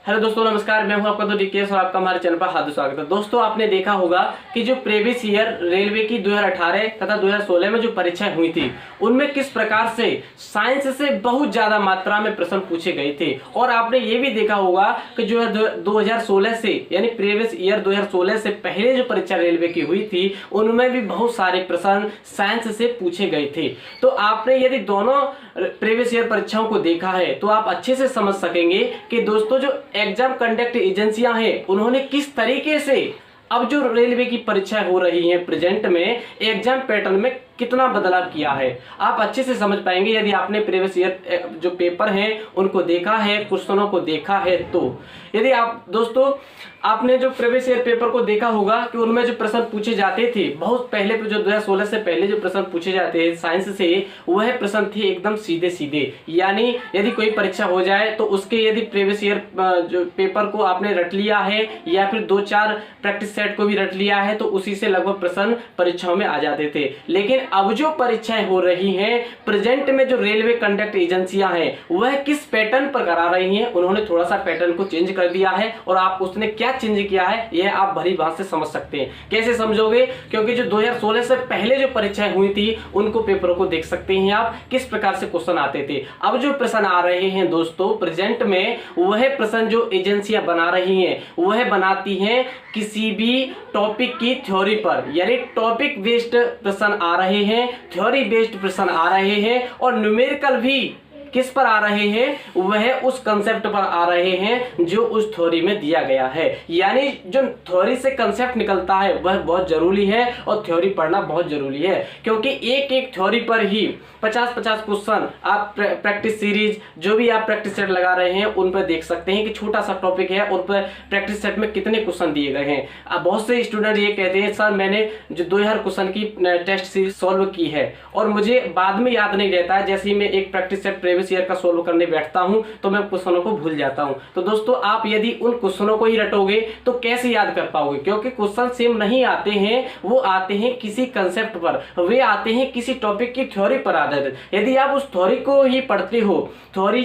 Hello दोस्तों, नमस्कार। मैं हूं आपका तो डीकेएस और आपका हमारे चैनल पर हार्दिक स्वागत है। दोस्तों, आपने देखा होगा कि जो प्रीवियस ईयर रेलवे की 2018 तथा 2016 में जो परीक्षाएं हुई थी, उनमें किस प्रकार से साइंस से बहुत ज्यादा मात्रा में प्रश्न पूछे गए थे। और आपने ये भी देखा होगा कि जो है 2016 से यानी प्रीवियस ईयर 2016 से पहले जो परीक्षा रेलवे की हुई थी, उनमें भी बहुत सारे प्रश्न साइंस से पूछे गए थे। तो आपने यदि दोनों प्रीवियस ईयर परीक्षाओं को देखा है तो आप अच्छे से समझ सकेंगे कि दोस्तों जो एग्जाम कंडक्ट एजेंसियां हैं, उन्होंने किस तरीके से अब जो रेलवे की परीक्षाएं हो रही हैं प्रेजेंट में एग्जाम पैटर्न में कितना बदलाव किया है। आप अच्छे से समझ पाएंगे यदि आपने प्रीवियस ईयर जो पेपर हैं उनको देखा है, क्वेश्चनों को देखा है। तो यदि आप दोस्तों आपने जो प्रीवियस ईयर पेपर को देखा होगा कि उनमें जो प्रश्न पूछे जाते थे बहुत पहले, जो 2016 से पहले जो प्रश्न पूछे जाते हैं साइंस से, वह प्रश्न थे एकदम सीधे सीधे। यानी यदि कोई परीक्षा हो जाए तो उसके यदि प्रीवियस ईयर जो पेपर को आपने रट लिया है या फिर 2-4 प्रैक्टिस सेट को भी रट लिया है तो उसी से लगभग प्रश्न परीक्षाओं में आ जाते थे। लेकिन अब जो परीक्षाएं हो रही हैं प्रेजेंट में, जो रेलवे कंडक्ट एजेंसियां हैं वह किस पैटर्न पर करा रही हैं, उन्होंने थोड़ा सा पैटर्न को चेंज कर दिया है। और आप उसने क्या चेंज किया है यह आप भली बात से समझ सकते हैं। कैसे समझोगे? क्योंकि जो 2016 से पहले जो परीक्षाएं हुई थी उनको पेपरों को देख सकते हैं आप, किस प्रकार से क्वेश्चन आते थे। अब जो प्रश्न आ रहे हैं दोस्तों प्रेजेंट में, वह प्रश्न जो एजेंसियां बना रही हैं वह बनाती हैं किसी भी टॉपिक की थ्योरी पर, यानी टॉपिक बेस्ड प्रश्न आ रहे हैं, थ्योरी बेस्ड प्रश्न आ रहे हैं और न्यूमेरिकल भी किस पर आ रहे हैं, वह उस कंसेप्ट पर आ रहे हैं जो उस थ्योरी में दिया गया है। यानी जो थ्योरी से कंसेप्ट निकलता है वह बहुत जरूरी है और थ्योरी पढ़ना बहुत जरूरी है, क्योंकि एक एक थ्योरी पर ही 50-50 क्वेश्चन आप प्रैक्टिस सीरीज जो भी आप प्रैक्टिस सेट लगा रहे हैं उन पर देख सकते हैं कि छोटा सा टॉपिक है उन पर प्रैक्टिस सेट में कितने क्वेश्चन दिए गए हैं। अब बहुत से स्टूडेंट ये कहते हैं सर मैंने जो 2000 क्वेश्चन की टेस्ट सीरीज सॉल्व की है और मुझे बाद में याद नहीं रहता है, जैसे ही मैं एक प्रैक्टिस सेट प्रीवियस ईयर का सॉल्व करने बैठता हूं तो मैं क्वेश्चनों को भूल जाता हूं। तो दोस्तों आप यदि उन क्वेश्चनों को ही रटोगे तो कैसे याद कर पाओगे, क्योंकि क्वेश्चन सेम नहीं आते हैं, वो आते हैं किसी कंसेप्ट पर, वे आते हैं किसी टॉपिक की थ्योरी पर आधारित। यदि आप उस थ्योरी को ही पढ़ते हो, थ्योरी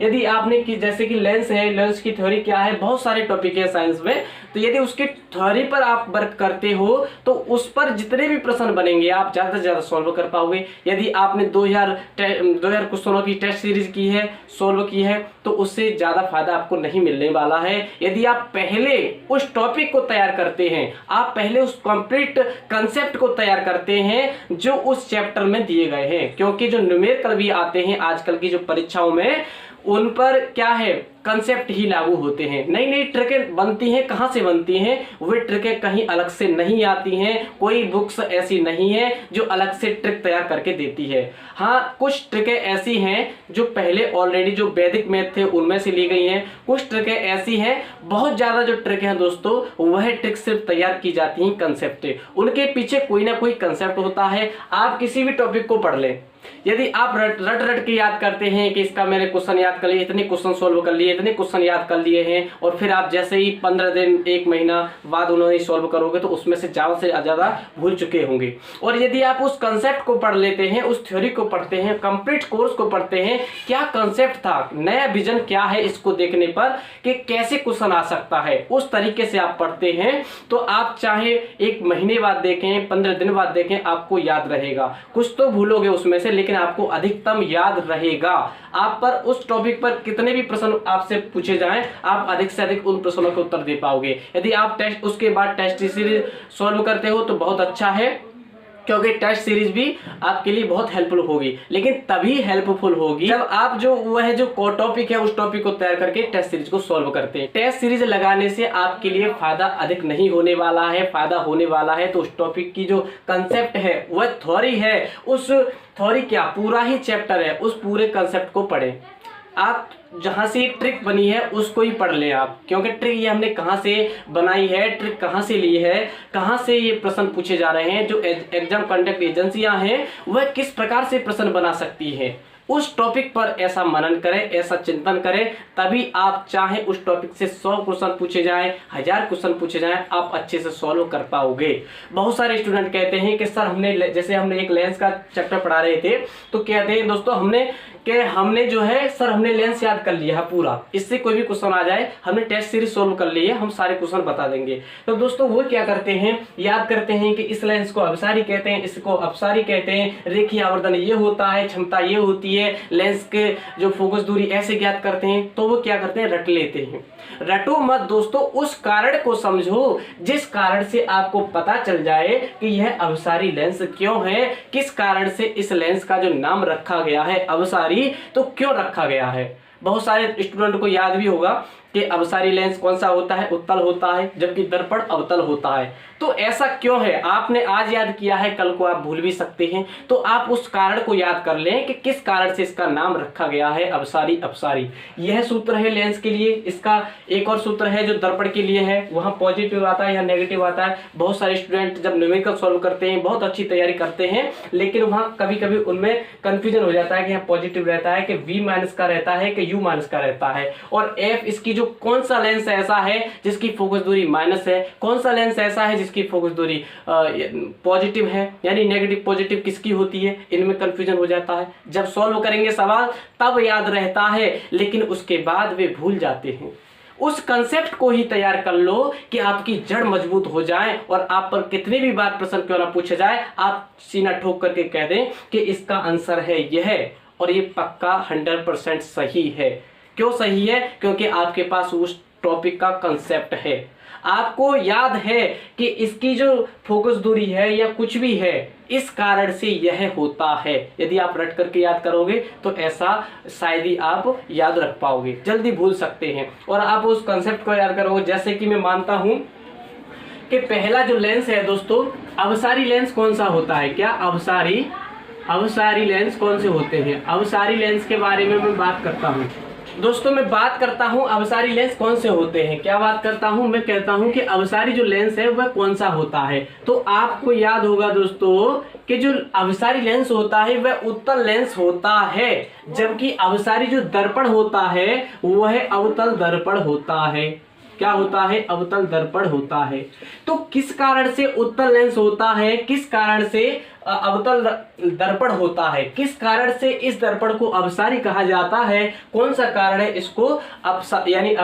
यदि आपने जैसे कि लेंस है, लेंस की थ्योरी क्या है, बहुत सारे टॉपिक है साइंस में, तो यदि उसकी थ्योरी पर आप वर्क करते हो तो उस पर जितने भी प्रश्न बनेंगे आप ज्यादा से ज्यादा सॉल्व कर पाओगे। यदि आपने 2000 क्वेश्चनों की टेस्ट सीरीज की है, सॉल्व की है, तो उससे ज्यादा फायदा आपको नहीं मिलने वाला है। यदि आप पहले उस टॉपिक को तैयार करते हैं, आप पहले उस कंप्लीट कंसेप्ट को तैयार करते हैं जो उस चैप्टर में दिए गए हैं, क्योंकि जो न्यूमेरिकल भी आते हैं आजकल की जो परीक्षाओं में, उन पर क्या है कंसेप्ट ही लागू होते हैं। नई नई ट्रिकें बनती हैं, कहां से बनती हैं? वे ट्रिकें कहीं अलग से नहीं आती हैं, कोई बुक्स ऐसी नहीं है जो अलग से ट्रिक तैयार करके देती है। हाँ, कुछ ट्रिकें ऐसी हैं जो पहले ऑलरेडी जो वैदिक मैथ थे उनमें से ली गई हैं, कुछ ट्रिकें ऐसी हैं, बहुत ज्यादा जो ट्रिक हैं दोस्तों वह ट्रिक सिर्फ तैयार की जाती हैं कंसेप्ट, उनके पीछे कोई ना कोई कंसेप्ट होता है। आप किसी भी टॉपिक को पढ़ लें, यदि आप रट के याद करते हैं कि इसका मैंने क्वेश्चन याद कर लिया, इतने क्वेश्चन सोल्व कर लिए, इतने क्वेश्चन याद कर लिए हैं, और फिर आप जैसे ही 15 दिन 1 महीना बाद उन्होंने सॉल्व करोगे तो उसमें से ज्यादा भूल चुके होंगे। और यदि आप उस कंसेप्ट को पढ़ लेते हैं, उस थ्योरी को पढ़ते हैं, कंप्लीट कोर्स को पढ़ते हैं, क्या कंसेप्ट था, नया विजन क्या है, इसको देखने पर कि कैसे क्वेश्चन आ सकता है, उस तरीके से आप पढ़ते हैं तो आप चाहे 1 महीने बाद देखें, 15 दिन बाद देखें, आपको याद रहेगा। कुछ तो भूलोगे उसमें से, लेकिन आपको अधिकतम याद रहेगा। आप पर उस टॉपिक पर कितने भी प्रश्न आपसे पूछे जाएं, आप अधिक से अधिक उन प्रश्नों के उत्तर दे पाओगे। यदि आप टेस्ट उसके बाद टेस्ट सीरीज सॉल्व करते हो तो बहुत अच्छा है, क्योंकि टेस्ट सीरीज भी आपके लिए बहुत हेल्पफुल होगी, लेकिन तभी हेल्पफुल होगी जब आप वह जो टॉपिक है उस टॉपिक को तैयार करके टेस्ट सीरीज को सॉल्व करते हैं। टेस्ट सीरीज लगाने से आपके लिए फायदा अधिक नहीं होने वाला है, फायदा होने वाला है तो उस टॉपिक की जो कंसेप्ट है वह थ्योरी है, उस थ्योरी क्या पूरा ही चैप्टर है, उस पूरे कंसेप्ट को पढ़ें। आप जहां से ट्रिक बनी है उसको ही पढ़ लें आप, क्योंकि ट्रिक ये हमने कहां से बनाई है, ट्रिक कहां से ली है, कहां से ये प्रश्न पूछे जा रहे हैं, जो एग्जाम कंडक्ट एजेंसियां हैं वह किस प्रकार से प्रश्न बना सकती है, उस टॉपिक पर ऐसा मनन करें, ऐसा चिंतन करें, तभी आप चाहे उस टॉपिक से 100 क्वेश्चन पूछे जाए, 1000 क्वेश्चन पूछे जाए, आप अच्छे से सॉल्व कर पाओगे। बहुत सारे स्टूडेंट कहते हैं कि सर हमने एक लेंस का चैप्टर पढ़ा रहे थे, तो कहते हैं दोस्तों हमने जो है सर हमने लेंस याद कर लिया है पूरा, इससे कोई भी क्वेश्चन आ जाए हमने टेस्ट सीरीज सोल्व कर ली है, हम सारे क्वेश्चन बता देंगे। तो दोस्तों वो क्या करते हैं, याद करते हैं कि इस लेंस को अभिसारी कहते हैं, इसको अपसारी कहते हैं, रेखीय आवर्धन ये होता है, क्षमता ये होती है, लेंस के जो फोकस दूरी ऐसे ज्ञात करते हैं। तो वो क्या करते हैं, रट लेते हैं। रटो मत दोस्तों, उस कारण को समझो जिस कारण से आपको पता चल जाए कि यह अभिसारी लेंस क्यों है, किस कारण से इस लेंस का जो नाम रखा गया है अभिसारी, तो क्यों रखा गया है। बहुत सारे स्टूडेंट को याद भी होगा कि अभिसारी लेंस कौन सा होता है, उत्तल होता है, जबकि दर्पण अवतल होता है। तो ऐसा क्यों है, आपने आज याद किया है, कल को आप भूल भी सकते हैं। तो आप उस कारण को याद कर लें कि किस कारण से इसका नाम रखा गया है अभिसारी अपसारी। यह सूत्र है लेंस के लिए। इसका एक और सूत्र है जो दर्पण के लिए है, वहां पॉजिटिव आता है या नेगेटिव आता है। बहुत सारे स्टूडेंट जब न्यूमेरिकल सॉल्व करते हैं, बहुत अच्छी तैयारी करते हैं, लेकिन वहां कभी कभी उनमें कंफ्यूजन हो जाता है कि यहाँ पॉजिटिव रहता है कि V- का रहता है कि U- का रहता है। और F इसकी जो कौन सा लेंस ऐसा है जिसकी फोकस दूरी माइनस है, कौन सा लेंस ऐसा है जिसकी फोकस दूरी पॉजिटिव है, यानी नेगेटिव पॉजिटिव किसकी होती है, इनमें कंफ्यूजन हो जाता है। जब सॉल्व करेंगे सवाल तब याद रहता है, लेकिन उसके बाद वे भूल जाते हैं। उस कंसेप्ट को ही तैयार कर लो कि आपकी जड़ मजबूत हो जाए और आप पर कितनी भी बार प्रश्न क्यों ना पूछा जाए, आप सीना ठोक करके कह दें कि इसका आंसर है यह, और ये पक्का 100% सही है। क्यों सही है, क्योंकि आपके पास उस टॉपिक का कंसेप्ट है, आपको याद है कि इसकी जो फोकस दूरी है या कुछ भी है, इस कारण से यह होता है। यदि आप रट करके याद करोगे तो ऐसा शायद ही आप याद रख पाओगे, जल्दी भूल सकते हैं। और आप उस कंसेप्ट को याद करोगे, जैसे कि मैं मानता हूं कि पहला जो लेंस है दोस्तों, अभिसारी लेंस कौन सा होता है, क्या अभिसारी लेंस कौन से होते हैं। अभिसारी लेंस के बारे में मैं बात करता हूं दोस्तों, मैं बात करता हूं अभिसारी लेंस कौन से होते हैं। क्या बात करता हूं, मैं कहता हूं कि अभिसारी जो लेंस है वह कौन सा होता है। तो आपको याद होगा दोस्तों कि जो अभिसारी लेंस होता है वह उत्तल लेंस होता है, जबकि अभिसारी जो दर्पण होता है वह अवतल दर्पण होता है। क्या होता है, अवतल दर्पण होता है। तो किस कारण से उत्तल लेंस होता है, किस कारण से अवतल दर्पण होता है, किस कारण से इस दर्पण को अभिसारी कहा जाता है, कौन सा कारण है इसको यानी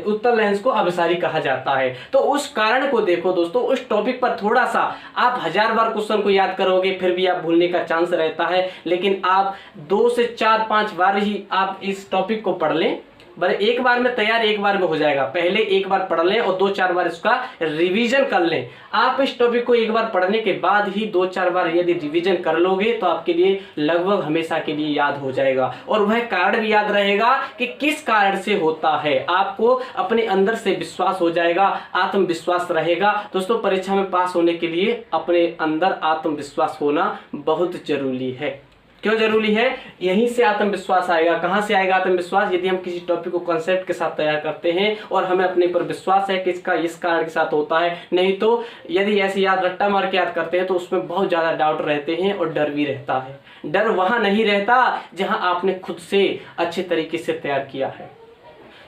उत्तल लेंस को अभिसारी कहा जाता है। तो उस कारण को देखो दोस्तों, उस टॉपिक पर थोड़ा सा आप 1000 बार क्वेश्चन को याद करोगे फिर भी आप भूलने का चांस रहता है, लेकिन आप 2 से 4-5 बार ही आप इस टॉपिक को पढ़ लें। बड़े एक बार में तैयार, एक बार में हो जाएगा। पहले एक बार पढ़ लें और 2-4 बार इसका रिवीजन कर लें। आप इस टॉपिक को एक बार पढ़ने के बाद ही 2-4 बार यदि रिवीजन कर लोगे तो आपके लिए लगभग हमेशा के लिए याद हो जाएगा, और वह कारण भी याद रहेगा कि किस कारण से होता है। आपको अपने अंदर से विश्वास हो जाएगा, आत्मविश्वास रहेगा। दोस्तों, परीक्षा में पास होने के लिए अपने अंदर आत्मविश्वास होना बहुत जरूरी है। क्यों जरूरी है, यहीं से आत्मविश्वास आएगा। कहां से आएगा आत्मविश्वास, यदि हम किसी टॉपिक को कॉन्सेप्ट के साथ तैयार करते हैं और हमें अपने पर विश्वास है कि इसका इस कारण के साथ होता है। नहीं तो यदि ऐसे याद रट्टा मार के याद करते हैं तो उसमें बहुत ज्यादा डाउट रहते हैं और डर भी रहता है। डर वहां नहीं रहता जहां आपने खुद से अच्छे तरीके से तैयार किया है।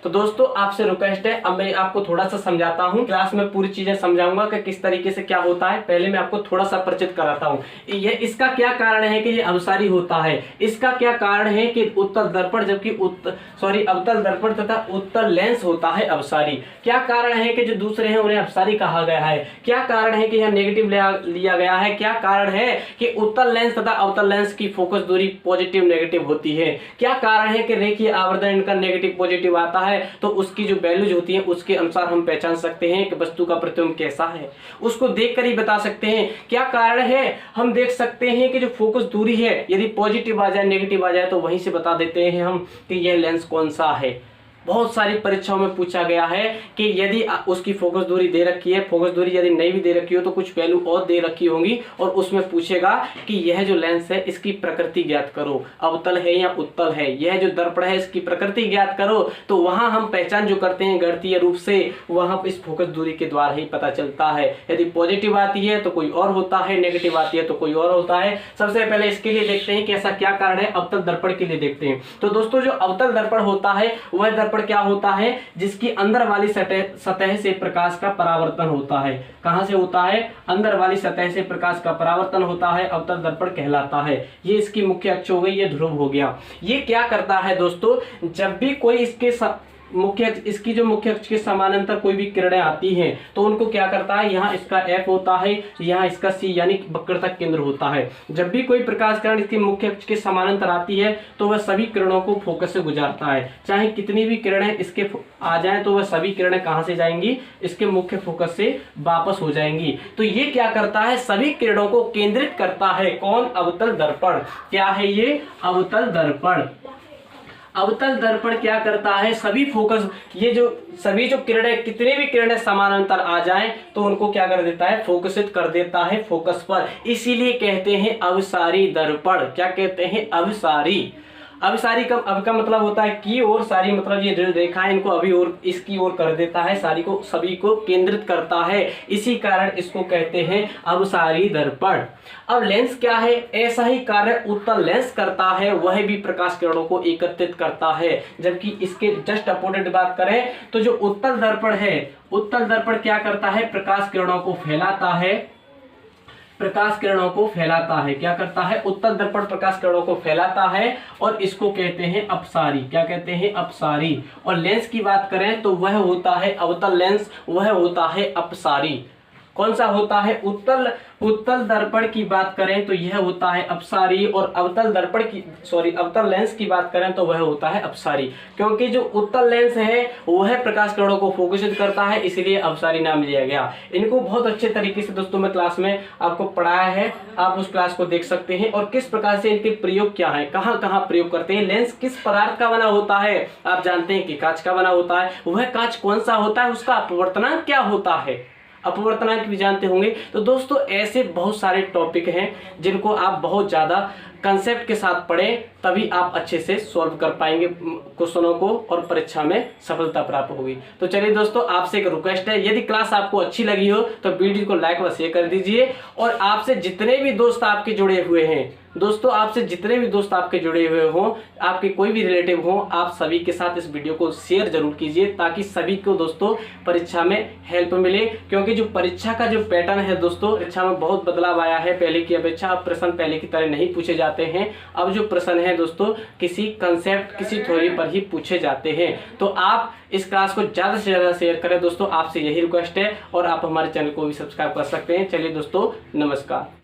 तो दोस्तों, आपसे रिक्वेस्ट है, अब मैं आपको थोड़ा सा समझाता हूँ। क्लास में पूरी चीजें समझाऊंगा कि किस तरीके से क्या होता है। पहले मैं आपको थोड़ा सा परिचित कराता हूँ। ये इसका क्या कारण है कि ये अभिसारी होता है, इसका क्या कारण है कि उत्तल दर्पण जबकि अवतल दर्पण तथा उत्तल लेंस होता है अभिसारी। क्या कारण है कि जो दूसरे हैं उन्हें अपसारी कहा गया है। क्या कारण है कि यहाँ नेगेटिव लिया गया है। क्या कारण है कि उत्तल लेंस तथा अवतल लेंस की फोकस दूरी पॉजिटिव नेगेटिव होती है। क्या कारण है कि रेखीय आवर्धन इनका नेगेटिव पॉजिटिव आता है, तो उसकी जो वैल्यूज होती है उसके अनुसार हम पहचान सकते हैं कि वस्तु का प्रतिबिंब कैसा है, उसको देखकर ही बता सकते हैं। क्या कारण है, हम देख सकते हैं कि जो फोकस दूरी है यदि पॉजिटिव आ जाए नेगेटिव आ जाए तो वहीं से बता देते हैं हम कि यह लेंस कौन सा है। बहुत सारी परीक्षाओं में पूछा गया है कि यदि उसकी फोकस दूरी दे रखी है, फोकस दूरी यदि नहीं भी दे रखी हो तो कुछ वैल्यू और दे रखी होंगी, और उसमें पूछेगा कि यह जो लेंस है इसकी प्रकृति ज्ञात करो, अवतल है या उत्तल है, यह जो दर्पण है इसकी प्रकृति ज्ञात करो। तो वहां हम पहचान जो करते हैं गणितीय रूप से, वहां इस फोकस दूरी के द्वारा ही पता चलता है। यदि पॉजिटिव आती है तो कोई और होता है, नेगेटिव आती है तो कोई और होता है। सबसे पहले इसके लिए देखते हैं कि ऐसा क्या कारण है, अवतल दर्पण के लिए देखते हैं। तो दोस्तों जो अवतल दर्पण होता है वह दर्पण क्या होता है, जिसकी अंदर वाली सतह से प्रकाश का परावर्तन होता है। कहां से होता है, अंदर वाली सतह से प्रकाश का परावर्तन होता है, अवतल दर्पण कहलाता है। ये इसकी मुख्य अक्ष हो गई, ये ध्रुव हो गया। ये क्या करता है दोस्तों, जब भी कोई इसकी जो मुख्य अक्ष के समानांतर कोई भी किरणें आती हैं तो उनको क्या करता है, यहाँ इसका F होता है, यहाँ इसका C यानी वक्रता केंद्र होता है। जब भी कोई प्रकाश किरण इसकी मुख्य अक्ष के समानांतर आती है तो वह सभी किरणों को फोकस से गुजारता है। चाहे कितनी भी किरणें इसके आ जाएं तो वह सभी किरणें कहां से जाएंगी, इसके मुख्य फोकस से वापस हो जाएंगी। तो ये क्या करता है, सभी किरणों को केंद्रित करता है। कौन, अवतल दर्पण। क्या है ये, अवतल दर्पण। अवतल दर्पण क्या करता है, सभी फोकस, ये जो सभी जो किरणें, कितनी भी किरणें समानांतर आ जाएं तो उनको क्या कर देता है, फोकसित कर देता है फोकस पर। इसीलिए कहते हैं अभिसारी दर्पण। क्या कहते हैं, अभिसारी। अभिसारी का अब का मतलब होता है की ओर, सारी मतलब ये रेखाएं इनको अभी और इसकी ओर कर देता है, सारी को सभी को केंद्रित करता है, इसी कारण इसको कहते हैं अभिसारी दर्पण। अब लेंस क्या है, ऐसा ही कार्य उत्तल लेंस करता है, वह भी प्रकाश किरणों को एकत्रित करता है। जबकि इसके जस्ट अपोजिट बात करें तो जो उत्तल दर्पण है, उत्तल दर्पण क्या करता है, प्रकाश किरणों को फैलाता है, प्रकाश किरणों को फैलाता है। क्या करता है, उत्तल दर्पण प्रकाश किरणों को फैलाता है और इसको कहते हैं अपसारी। क्या कहते हैं, अपसारी। और लेंस की बात करें तो वह होता है अवतल लेंस, वह होता है अपसारी। कौन सा होता है, उत्तल दर्पण की बात करें तो यह होता है अपसारी, और अवतल दर्पण की अवतल लेंस की बात करें तो वह होता है अपसारी। क्योंकि जो उत्तल लेंस है वह प्रकाश किरणों को फोकसित करता है, इसलिए अपसारी नाम लिया गया। इनको बहुत अच्छे तरीके से दोस्तों मैं क्लास में आपको पढ़ाया है, आप उस क्लास को देख सकते हैं। और किस प्रकार से इनके प्रयोग क्या है, कहाँ कहाँ प्रयोग करते हैं। लेंस किस पदार्थ का बना होता है, आप जानते हैं कि कांच का बना होता है। वह कांच कौन सा होता है, उसका अपवर्तनांक क्या होता है, अपवर्तनांक भी जानते होंगे। तो दोस्तों ऐसे बहुत सारे टॉपिक हैं जिनको आप बहुत ज़्यादा कंसेप्ट के साथ पढ़ें, तभी आप अच्छे से सॉल्व कर पाएंगे क्वेश्चनों को और परीक्षा में सफलता प्राप्त होगी। तो चलिए दोस्तों, आपसे एक रिक्वेस्ट है, यदि क्लास आपको अच्छी लगी हो तो वीडियो को लाइक व शेयर कर दीजिए। और आपसे जितने भी दोस्त आपके जुड़े हुए हैं दोस्तों, आपसे जितने भी दोस्त आपके जुड़े हुए हों, आपके कोई भी रिलेटिव हो, आप सभी के साथ इस वीडियो को शेयर जरूर कीजिए, ताकि सभी को दोस्तों परीक्षा में हेल्प मिले। क्योंकि जो परीक्षा का जो पैटर्न है दोस्तों, परीक्षा में बहुत बदलाव आया है पहले की अपेक्षा। अब प्रश्न पहले की तरह नहीं पूछे जाते हैं। अब जो प्रश्न है दोस्तों किसी कंसेप्ट, किसी थ्योरी पर ही पूछे जाते हैं। तो आप इस क्लास को ज़्यादा से ज़्यादा शेयर करें दोस्तों, आपसे यही रिक्वेस्ट है। और आप हमारे चैनल को भी सब्सक्राइब कर सकते हैं। चलिए दोस्तों, नमस्कार।